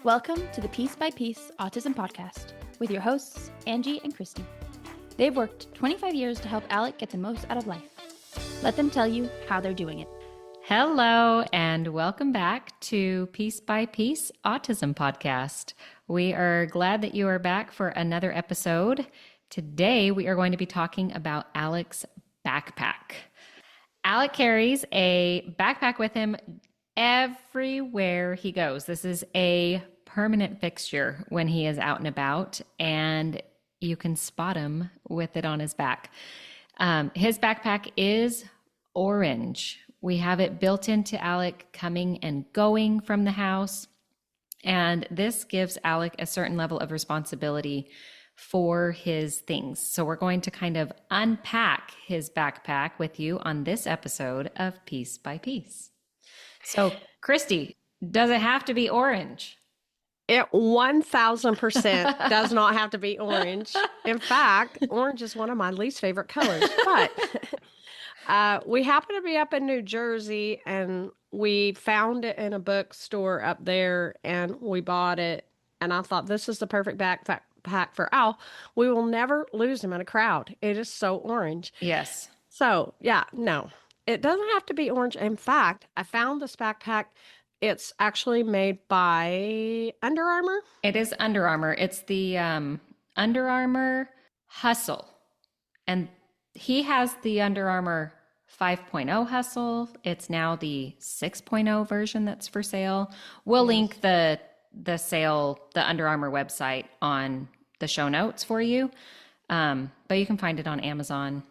Welcome to the Piece by Piece Autism Podcast with your hosts, Angie and Christy. They've worked 25 years to help Alec get the most out of life. Let them tell you how they're doing it. Hello, and welcome back to Piece by Piece Autism Podcast. We are glad that you are back for another episode. Today, we are going to be talking about Alec's backpack. Alec carries a backpack with him everywhere he goes. This is a permanent fixture when he is out and about, and you can spot him with it on his back. His backpack is orange. We have it built into Alec coming and going from the house, and this gives Alec a certain level of responsibility for his things. So we're going to kind of unpack his backpack with you on this episode of Piece by Piece. So, Christy, does it have to be orange? It 1000% does not have to be orange. In fact, orange is one of my least favorite colors. But we happen to be up in New Jersey, and we found it in a bookstore up there, and we bought it. And I thought, this is the perfect backpack for Al. We will never lose him in a crowd. It is so orange. Yes. So, yeah, no. It doesn't have to be orange. In fact, I found this backpack. It's actually made by Under Armour. It is Under Armour. It's the Under Armour Hustle. And he has the Under Armour 5.0 Hustle. It's now the 6.0 version that's for sale. We'll link the sale, the Under Armour website on the show notes for you. But you can find it on Amazon,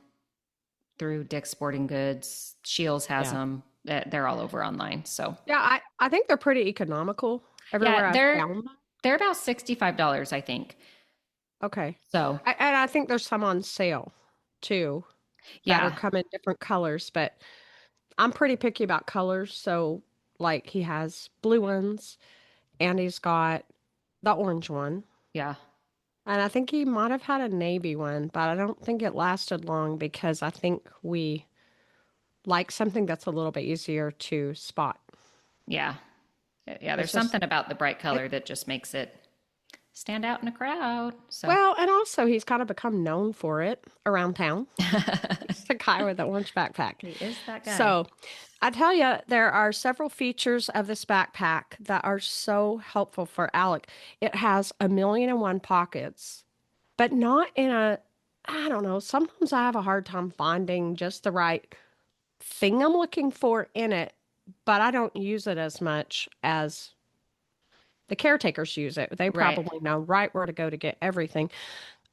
through Dick's Sporting Goods. Scheels has them. They're all over online. So yeah, I think they're pretty economical everywhere I found them. They're about $65, I think. Okay. So and I think there's some on sale too. That are come in different colors, but I'm pretty picky about colors. So like he has blue ones and he's got the orange one. Yeah. And I think he might have had a navy one, but I don't think it lasted long because I think we like something that's a little bit easier to spot. Yeah. Yeah, there's something about the bright color that just makes it stand out in a crowd. So. Well, and also he's kind of become known for it around town. He's the guy with the orange backpack. He is that guy. So I tell you, there are several features of this backpack that are so helpful for Alec. It has 1,000,001 pockets, but not in I don't know, sometimes I have a hard time finding just the right thing I'm looking for in it, but I don't use it as much as the caretakers use it. They probably know right where to go to get everything.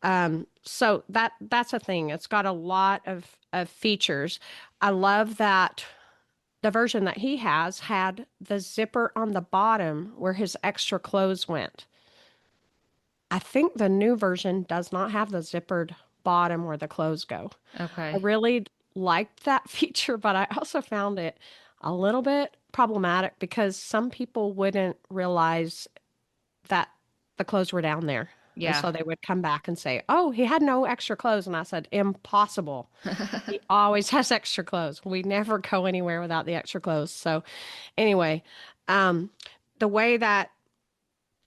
So that's a thing. It's got a lot of features. I love that the version that he has had the zipper on the bottom where his extra clothes went. I think the new version does not have the zippered bottom where the clothes go. Okay. I really liked that feature, but I also found it a little bit problematic because some people wouldn't realize that the clothes were down there. Yeah. And so they would come back and say, oh, he had no extra clothes. And I said, impossible. He always has extra clothes. We never go anywhere without the extra clothes. So anyway, the way that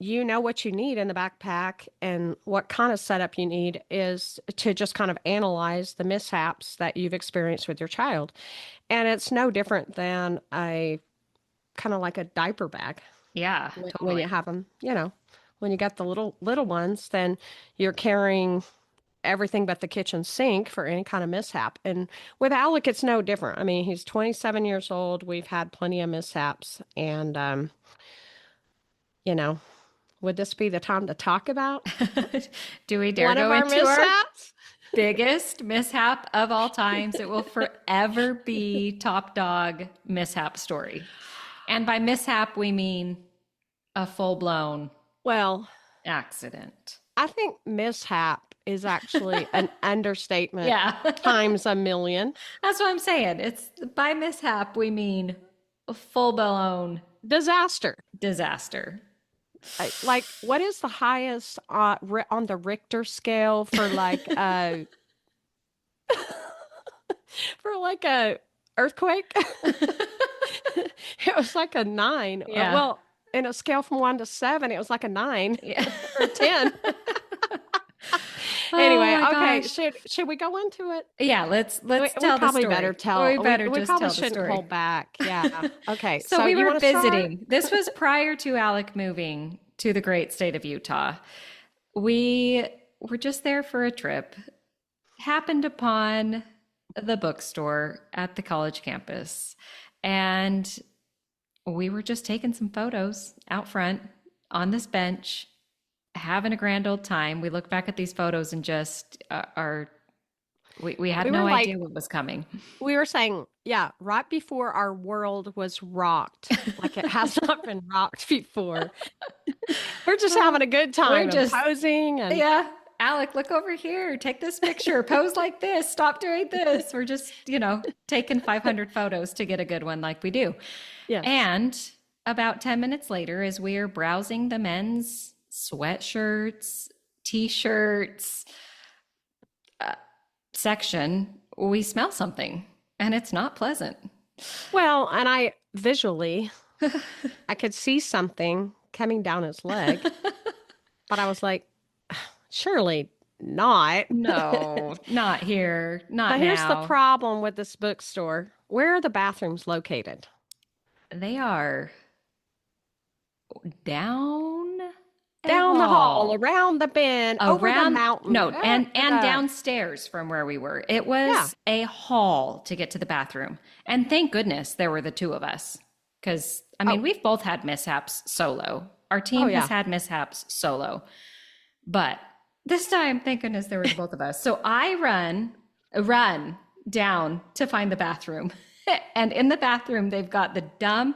you know what you need in the backpack and what kind of setup you need is to just kind of analyze the mishaps that you've experienced with your child. And it's no different than a kind of like a diaper bag. Yeah, When totally. you have them, when you got the little ones, then you're carrying everything but the kitchen sink for any kind of mishap. And with Alec, it's no different. I mean, he's 27 years old. We've had plenty of mishaps. And, would this be the time to talk about Do we dare one of go our into our mishaps? biggest mishap of all times? It will forever be top dog mishap story. And by mishap, we mean a full-blown accident. I think mishap is actually an understatement. Yeah. Times a million. That's what I'm saying. It's by mishap, we mean a full-blown Disaster. Like, what is the highest on the Richter scale for like for like a earthquake? It was like a 9. Yeah. Well, in a scale from 1 to 7, it was like a 9 Yeah. or 10. Oh Anyway, my okay, gosh. should we go into it? Yeah, let's We tell the probably better story. We tell. better We just probably tell the shouldn't story. hold back. Yeah. Okay. So So we you were want to start? visiting. This was prior to Alec moving to the great state of Utah. We were just there for a trip, happened upon the bookstore at the college campus, and we were just taking some photos out front on this bench, having a grand old time. We look back at these photos and just we had We no were like idea what was coming. we were saying, yeah, right before our world was rocked, like it has not been rocked before. We're just having a good We're time and just, posing and yeah, Alec, look over here, take this picture, pose like this, stop doing this. We're just, taking 500 photos to get a good one like we do. yes. And about 10 minutes later, as we are browsing the men's sweatshirts, t-shirts section, we smell something and it's not pleasant. Well, and I visually, I could see something coming down his leg, but I was like, surely not. No, not here, not But here's the now. problem with this bookstore. Where are the bathrooms located? They are down a Down the hall, hall. around the bend, over the Around, mountain. no, and The, downstairs from where we were. It yeah. was a hall to get to the bathroom. And thank goodness there were the two of us. Because, I mean, Oh, we've both had mishaps solo. Our oh team has yeah. had mishaps solo. But this time, thank goodness there were both of us. So I run down to find the bathroom. And in the bathroom, they've got the dumb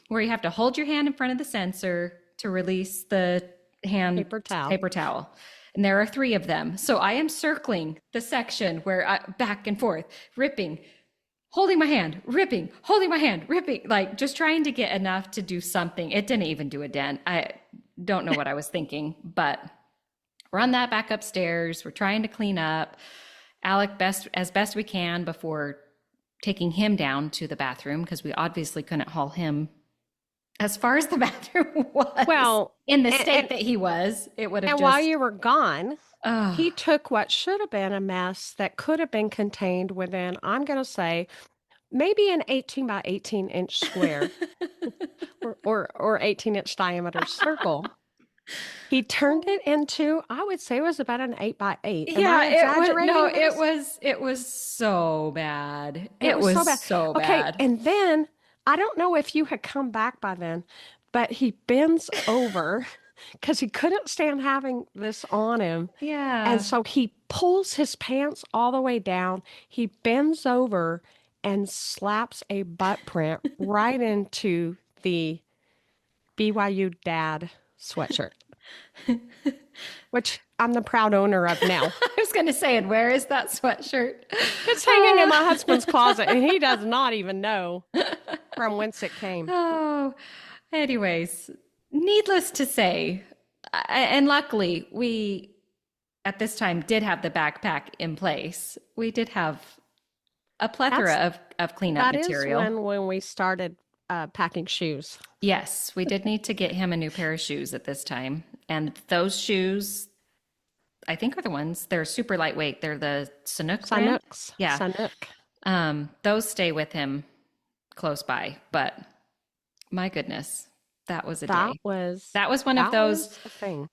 where you have to hold your hand in front of the sensor to release the hand Paper towel. paper towel. And there are 3 of them. So I am circling the section where back and forth, ripping, holding my hand, ripping, holding my hand, ripping, like just trying to get enough to do something. It didn't even do a dent. I don't know what I was thinking, but run that back upstairs. We're trying to clean up. Alec as best we can before taking him down to the bathroom because we obviously couldn't haul him as far as the bathroom was. Well, In the and, state and, that he was, it would have and while just, you were gone, he oh, took what should have been a mess that could have been contained within, I'm going to say, maybe an 18 by 18-inch square or 18-inch diameter circle. He turned it into, I would say it was about an 8 by 8. Am yeah, I it was, no, exaggerating this? it was so bad. It It was so was bad. so Okay, bad. and then I don't know if you had come back by then, but he bends over because he couldn't stand having this on him. And Yeah. so he pulls his pants all the way down. He bends over and slaps a butt print right into the BYU dad sweatshirt, which I'm the proud owner of now. I was going to say, and where is that sweatshirt? It's hanging in my husband's closet, and he does not even know from whence it came. Oh, anyways, needless to say, and luckily we at this time did have the backpack in place. We did have a plethora That's of cleanup that is material. when we started packing shoes. Yes, we did need to get him a new pair of shoes at this time. And those shoes, I think are the ones, they're super lightweight. They're the Sanuk brand. Sanooks. Yeah. Sanook. Those stay with him close by. But my goodness, that was a That day. was That was one of that those. was a thing.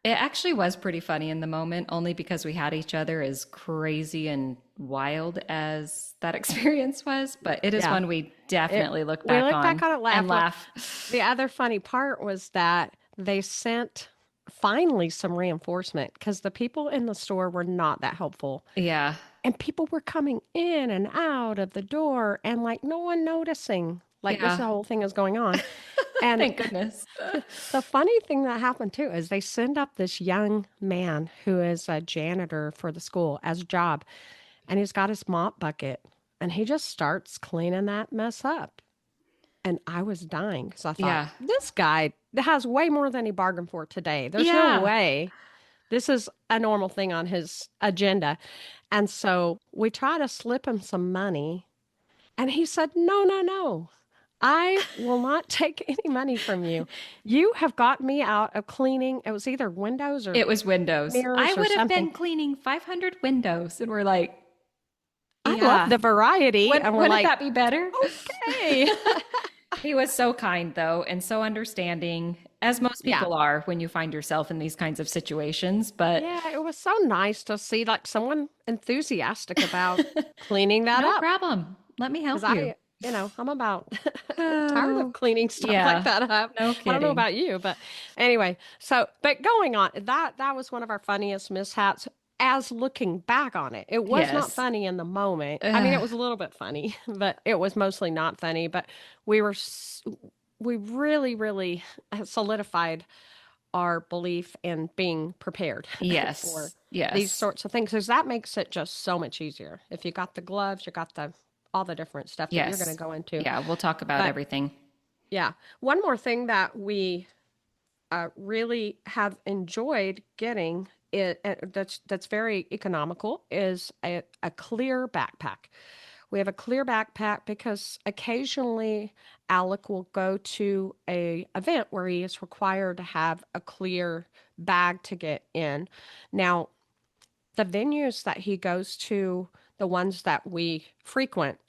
It actually was pretty funny in the moment, only because we had each other as crazy and wild as that experience was. But it is Yeah. one we definitely look We back look on back on it, and laugh. laugh. The other funny part was that they sent finally some reinforcement because the people in the store were not that helpful. Yeah. And people were coming in and out of the door and like no one noticing. Like this Yeah. whole thing is going on. And Thank goodness. the funny thing that happened too is they send up this young man who is a janitor for the school as a job, and he's got his mop bucket, and he just starts cleaning that mess up. And I was dying because I thought, Yeah. this guy has way more than he bargained for today. There's no Yeah. way this is a normal thing on his agenda. And so we try to slip him some money, and he said, no, no, no. I will not take any money from you. You have got me out of cleaning. It was either windows or It was windows. I mirrors or would have something. been cleaning 500 windows, and we're like, I love yeah, the variety. And we're wouldn't like, that be better? okay. He was so kind, though, and so understanding, as most Yeah. people are when you find yourself in these kinds of situations. But Yeah, it was so nice to see like someone enthusiastic about cleaning that no up. problem. Let me Because help you. I'm about tired of Oh, cleaning stuff like yeah, that up. no I don't know kidding. about you, but anyway, but going on, that was one of our funniest mishaps as looking back on it. It was not Yes. funny in the moment. I mean, it Ugh, was a little bit funny, but it was mostly not funny, but we were s- we really, really solidified our belief in being prepared for yes. these Yes. sorts of things because that makes it just so much easier. If you got the gloves, you got the all the different stuff that you're going to Yes. go into. Yeah, we'll talk about But everything. yeah, one more thing that we really have enjoyed getting that's very economical is a clear backpack. We have a clear backpack because occasionally Alec will go to a event where he is required to have a clear bag to get in. Now, the venues that he goes to, the ones that we frequent,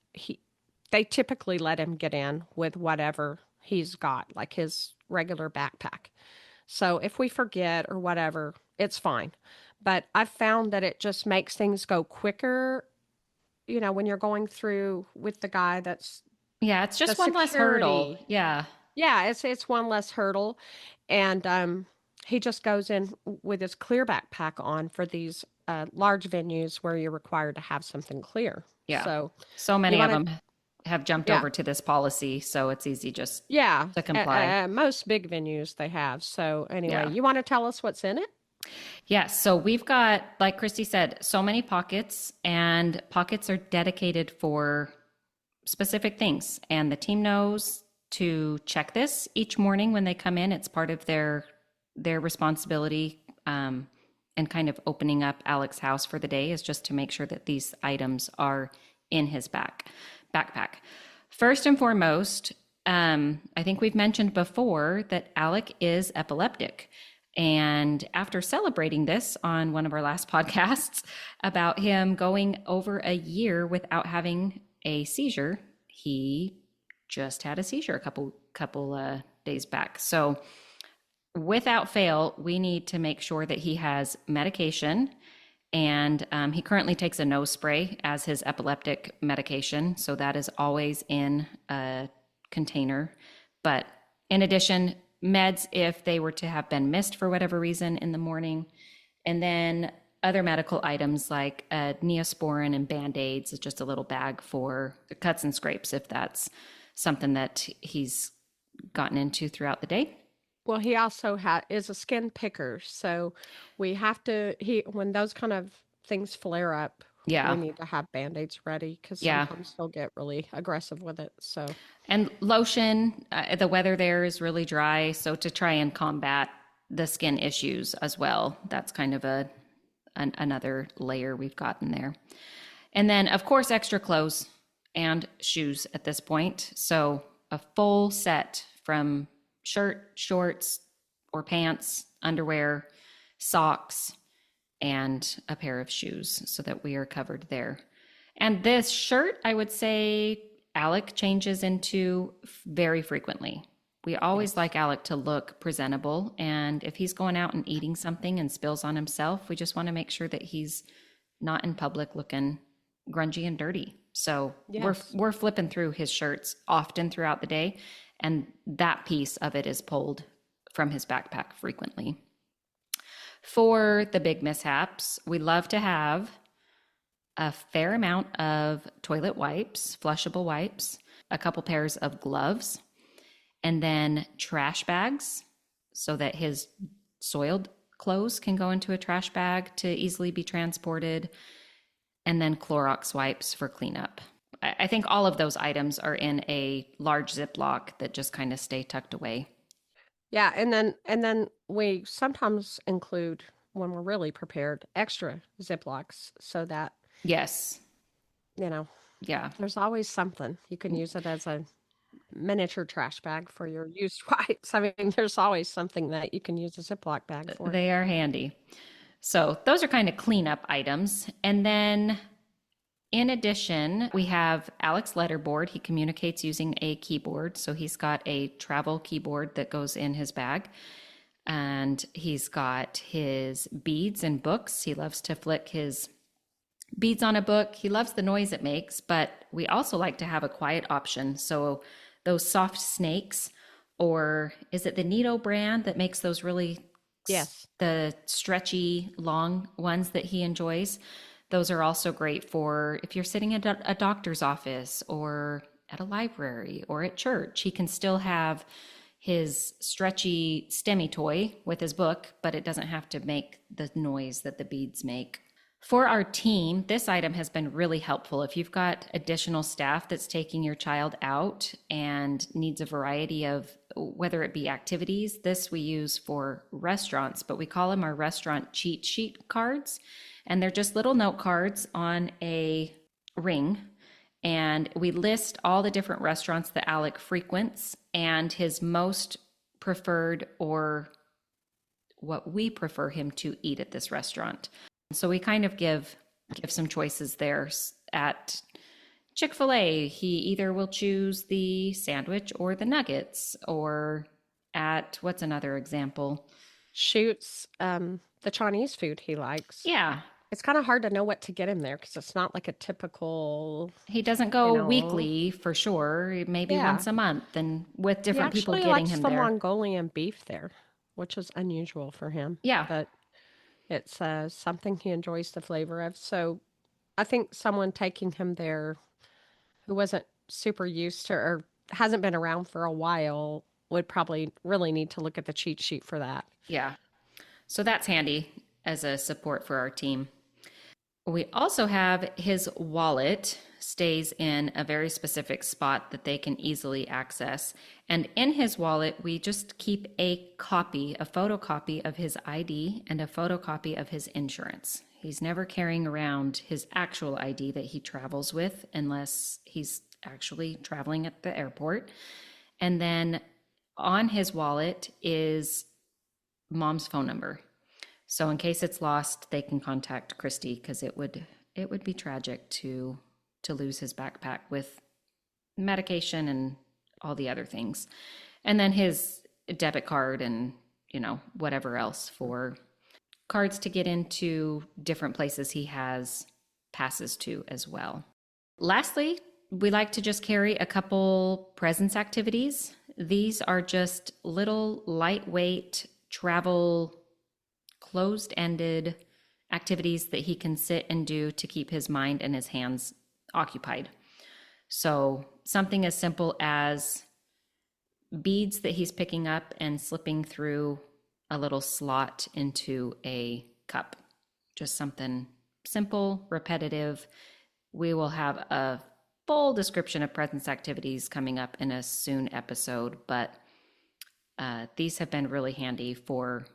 they typically let him get in with whatever he's got, like his regular backpack. So if we forget or whatever, it's fine. But I've found that it just makes things go quicker, when you're going through with the guy that's Yeah, it's the just one less hurdle. security. Yeah. Yeah, it's one less hurdle. And he just goes in with his clear backpack on for these large venues where you're required to have something clear. Yeah. So So you many of want to, them have jumped yeah, over to this policy, so it's easy just yeah. to comply. Most big venues they have. So anyway, Yeah. you want to tell us what's in it? Yes. So we've got, like Christy said, so many pockets, and pockets are dedicated for specific things. And the team knows to check this each morning when they come in. It's part of their responsibility, and kind of opening up Alec's house for the day is just to make sure that these items are in his backpack. First and foremost, I think we've mentioned before that Alec is epileptic. And after celebrating this on one of our last podcasts about him going over a year without having a seizure, he just had a seizure a couple days back. So without fail, we need to make sure that he has medication. And he currently takes a nose spray as his epileptic medication. So that is always in a container. But in addition, meds if they were to have been missed for whatever reason in the morning. And then other medical items like Neosporin and Band-Aids, just a little bag for cuts and scrapes if that's something that he's gotten into throughout the day. Well, he also is a skin picker, so we have to he when those kind of things flare up, we Yeah. need to have band-aids ready because Yeah. sometimes he'll get really aggressive with it. So, And lotion, the weather there is really dry. So to try and combat the skin issues as well, that's kind of another layer we've got in there. And then, of course, extra clothes and shoes at this point. So a full set from shirt, shorts, or pants, underwear, socks, and a pair of shoes so that we are covered there. And this shirt, I would say Alec changes into very frequently. We always yes. like Alec to look presentable. And if he's going out and eating something and spills on himself, we just want to make sure that he's not in public looking grungy and dirty. So Yes. we're flipping through his shirts often throughout the day, and that piece of it is pulled from his backpack frequently. For the big mishaps, we love to have a fair amount of toilet wipes, flushable wipes, a couple pairs of gloves, and then trash bags so that his soiled clothes can go into a trash bag to easily be transported, and then Clorox wipes for cleanup. I think all of those items are in a large Ziploc that just kind of stay tucked away. Yeah, and then we sometimes include when we're really prepared extra Ziplocs so that, Yes. you know, Yeah. there's always something. You can use it as a miniature trash bag for your used wipes. I mean, there's always something that you can use a Ziploc bag for. They are handy. So those are kind of cleanup items. And then in addition, we have Alec's letterboard. He communicates using a keyboard. So he's got a travel keyboard that goes in his bag. And he's got his beads and books. He loves to flick his beads on a book. He loves the noise it makes, but we also like to have a quiet option. So those soft snakes, or is it the Nito brand that makes those really, Yes, the stretchy long ones that he enjoys? Those are also great for if you're sitting at a doctor's office or at a library or at church. He can still have his stretchy STEMmy toy with his book, but it doesn't have to make the noise that the beads make. For our team, this item has been really helpful. If you've got additional staff that's taking your child out and needs a variety of, whether it be activities, this we use for restaurants, but we call them our restaurant cheat sheet cards. And they're just little note cards on a ring. And we list all the different restaurants that Alec frequents and his most preferred, or what we prefer him to eat at this restaurant. So we kind of give some choices there. At Chick-fil-A, he either will choose the sandwich or the nuggets, or at, what's another example? Shoots the Chinese food he likes. Yeah, It's kind of hard to know what to get him there because it's not like a typical, he doesn't go you know. weekly for sure, maybe Yeah. once a month, and with He different people actually getting likes him the there. Mongolian beef there, which is unusual for him. Yeah. But it's something he enjoys the flavor of. So I think someone taking him there who wasn't super used to or hasn't been around for a while would probably really need to look at the cheat sheet for that. Yeah. So that's handy as a support for our team. We also have his wallet stays in a very specific spot that they can easily access. And in his wallet, we just keep a photocopy of his ID and a photocopy of his insurance. He's never carrying around his actual ID that he travels with unless he's actually traveling at the airport. And then on his wallet is mom's phone number. So in case it's lost, they can contact Christy, because it would be tragic to lose his backpack with medication and all the other things. And then his debit card and, whatever else for cards to get into different places he has passes to as well. Lastly, we like to just carry a couple presence activities. These are just little lightweight travel closed-ended activities that he can sit and do to keep his mind and his hands occupied. So something as simple as beads that he's picking up and slipping through a little slot into a cup. Just something simple, repetitive. We will have a full description of presence activities coming up in a soon episode, but these have been really handy for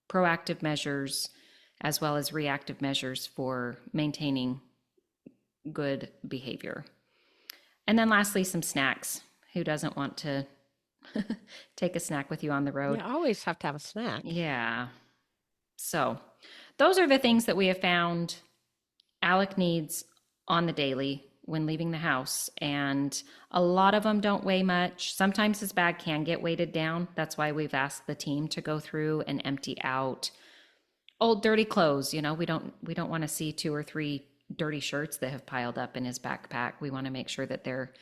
proactive measures as well as reactive measures for maintaining good behavior. And then lastly, some snacks. Who doesn't want to take a snack with you on the road? You always have to have a snack. Yeah. So those are the things that we have found Alec needs on the daily when leaving the house. And a lot of them don't weigh much. Sometimes his bag can get weighted down. That's why we've asked the team to go through and empty out old dirty clothes. We don't want to see 2 or 3 dirty shirts that have piled up in his backpack. We want to make sure that they're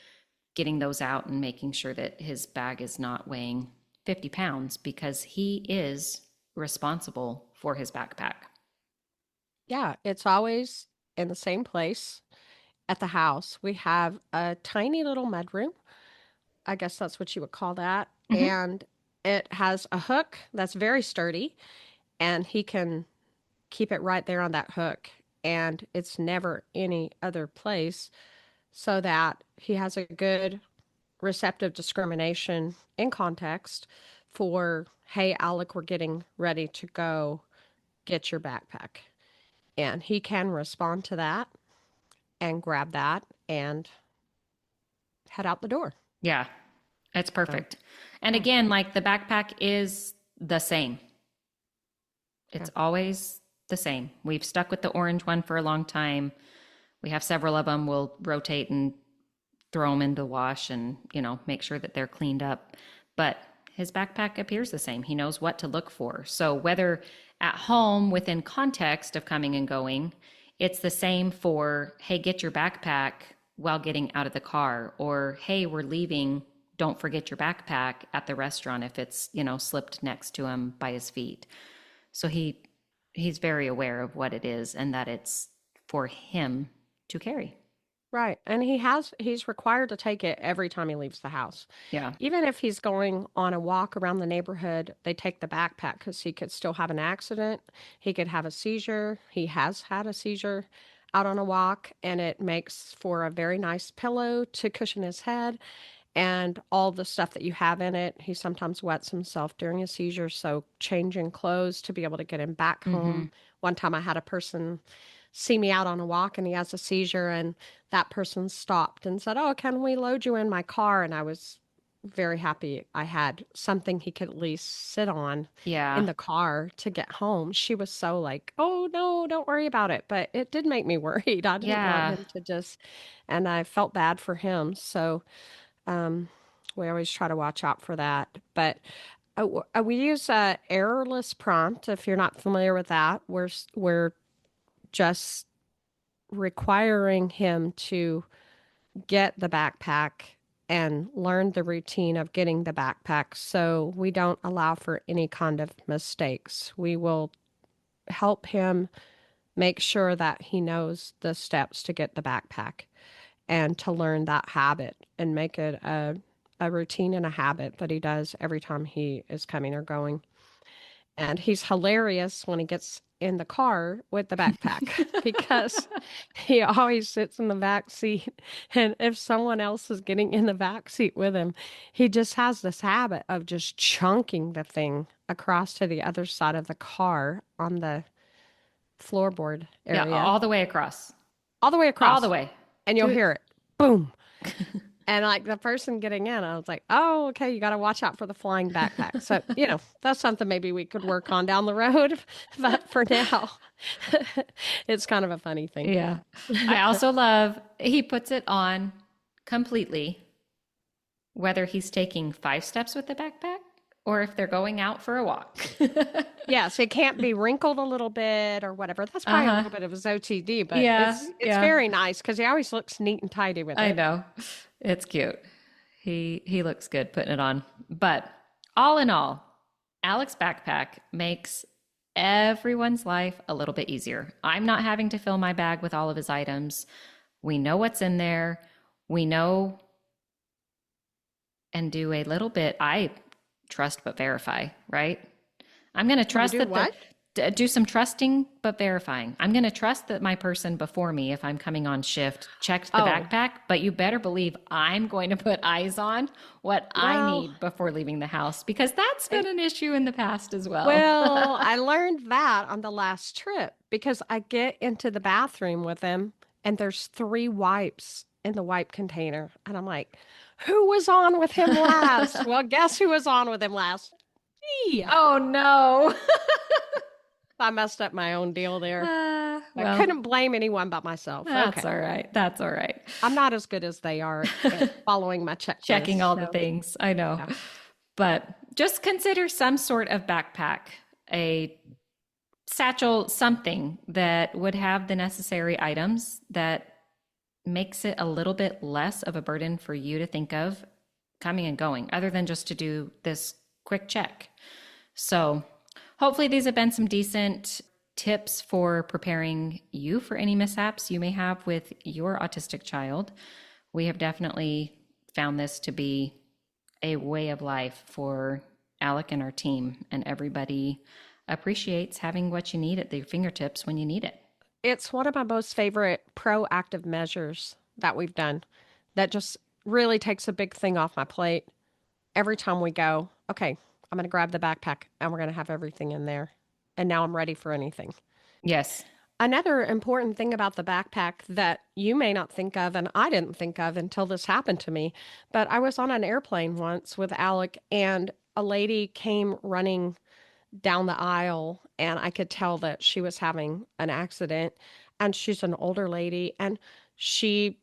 getting those out and making sure that his bag is not weighing 50 pounds, because he is responsible for his backpack. Yeah, it's always in the same place at the house. We have a tiny little mudroom. I guess that's what you would call that. Mhm. And it has a hook that's very sturdy, and he can keep it right there on that hook. And it's never any other place, so that he has a good receptive discrimination in context for, hey, Alec, we're getting ready to go get your backpack. And he can respond to that and grab that and head out the door. Yeah. It's perfect. And again, like the backpack is the same. It's always the same. We've stuck with the orange one for a long time. We have several of them. We'll rotate and throw them into the wash and, make sure that they're cleaned up. But his backpack appears the same. He knows what to look for. So whether at home within context of coming and going, it's the same for, hey, get your backpack while getting out of the car, or hey, we're leaving, don't forget your backpack at the restaurant if it's, slipped next to him by his feet. So he's very aware of what it is and that it's for him to carry. Right. And he's required to take it every time he leaves the house. Yeah. Even if he's going on a walk around the neighborhood, they take the backpack because he could still have an accident. He could have a seizure. He has had a seizure out on a walk, and it makes for a very nice pillow to cushion his head and all the stuff that you have in it. He sometimes wets himself during a seizure, so changing clothes to be able to get him back home. One time I had a person see me out on a walk and he has a seizure, and that person stopped and said, "Oh, can we load you in my car?" And I was very happy I had something he could at least sit on in Yeah. the car to get home. She was so like, "Oh, no, don't worry about it." But it did make me worried. I didn't want Yeah. him to and I felt bad for him. So um, we always try to watch out for that. But we use a errorless prompt. If you're not familiar with that, we're just requiring him to get the backpack and learn the routine of getting the backpack. So we don't allow for any kind of mistakes. We will help him make sure that he knows the steps to get the backpack and to learn that habit and make it a routine and a habit that he does every time he is coming or going. And he's hilarious when he gets in the car with the backpack because he always sits in the back seat. And if someone else is getting in the back seat with him, he just has this habit of just chunking the thing across to the other side of the car on the floorboard Yeah. area, All the way across. all the way All the across. way. And Do you'll it. hear it boom. And like the person getting in, I was like, "Oh, okay, you got to watch out for the flying backpack." So, that's something maybe we could work on down the road. But for now, it's kind of a funny thing. Yeah. I also love he puts it on completely, whether he's taking 5 steps with the backpack or if they're going out for a walk. Yes, it can't be wrinkled a little bit or whatever. That's probably a Uh-huh. little bit of his OTD, but Yeah. it's Yeah. very nice because he always looks neat and tidy with I it. know. It's cute. He looks good putting it on. But all in all, Alec's backpack makes everyone's life a little bit easier. I'm not having to fill my bag with all of his items. We know what's in there. We know and do a little bit. I trust but verify, right? I'm going to trust do that what? do some trusting but verifying. I'm going to trust that my person before me, if I'm coming on shift, checked the Oh. backpack, but you better believe I'm going to put eyes on what I Well, need before leaving the house because that's been an issue in the past as well. Well, I learned that on the last trip because I get into the bathroom with him and there's 3 wipes in the wipe container. And I'm like, who was on with him last? Well, guess who was on with him last? Me. Oh no. I messed up my own deal there. I Well, couldn't blame anyone but myself. that's Okay. all right. That's all right. I'm not as good as they are at following my checklist. Checking all the so, things. I know. yeah. But just consider some sort of backpack, a satchel, something that would have the necessary items that makes it a little bit less of a burden for you to think of coming and going, other than just to do this quick check. So hopefully these have been some decent tips for preparing you for any mishaps you may have with your autistic child. We have definitely found this to be a way of life for Alec and our team, and everybody appreciates having what you need at their fingertips when you need it. It's one of my most favorite proactive measures that we've done that just really takes a big thing off my plate. Every time we go, okay, I'm going to grab the backpack and we're going to have everything in there. And now I'm ready for anything. Yes. Another important thing about the backpack that you may not think of, and I didn't think of until this happened to me, but I was on an airplane once with Alec, and a lady came running down the aisle, and I could tell that she was having an accident. And she's an older lady, and she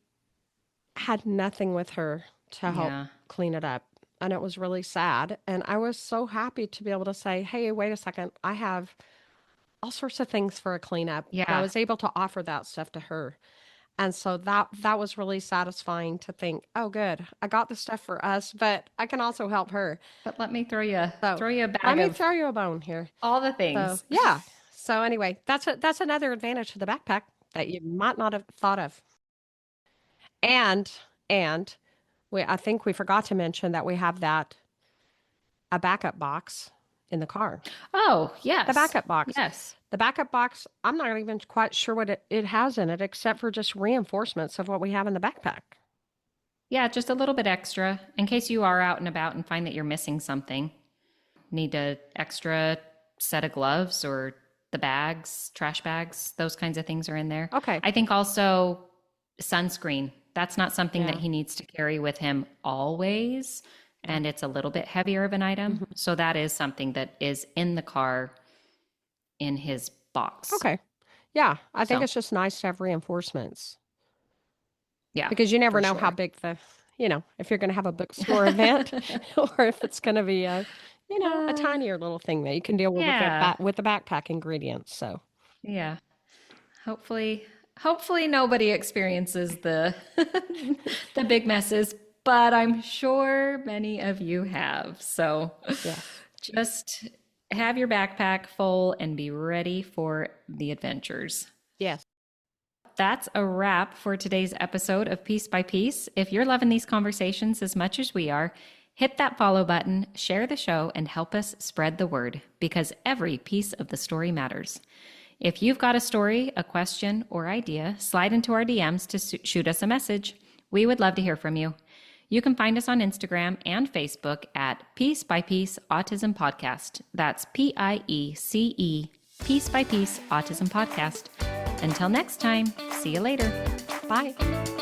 had nothing with her to help Yeah. clean it up. And it was really sad. And I was so happy to be able to say, hey, wait a second, I have all sorts of things for a cleanup. And I Yeah. was able to offer that stuff to her. And so that was really satisfying to think, oh, good, I got the stuff for us, but I can also help her. But let me So throw you a let bag me of throw you a bone here. all the So things. yeah. So anyway, that's another advantage to the backpack that you might not have thought of. And and I think we forgot to mention that we have a backup box in the car. Oh, The yes. backup box. Yes. The backup box, I'm not even quite sure what it has in it, except for just reinforcements of what we have in the backpack. Yeah, just a little bit extra in case you are out and about and find that you're missing something. Need a extra set of gloves or the bags, trash bags, those kinds of things are in there. Okay. I think also sunscreen. That's not something that Yeah. he needs to carry with him always. And it's a little bit heavier of an item. Mhm. So that is something that is in the car in his box. Okay. Yeah, I think So, it's just nice to have reinforcements yeah, because you never for know how sure. big if you're going to have a bookstore event or if it's going to be a tinier little thing that you can deal with Yeah. with the backpack ingredients. So, Yeah. Hopefully nobody experiences the the big messes, but I'm sure many of you have. So yes. just have your backpack full and be ready for the adventures. Yes. That's a wrap for today's episode of Piece by Piece. If you're loving these conversations as much as we are, hit that follow button, share the show, and help us spread the word because every piece of the story matters. If you've got a story, a question, or idea, slide into our DMs to shoot us a message. We would love to hear from you. You can find us on Instagram and Facebook at Piece by Piece Autism Podcast. That's PIECE, Piece by Piece Autism Podcast. Until next time, see you later. Bye.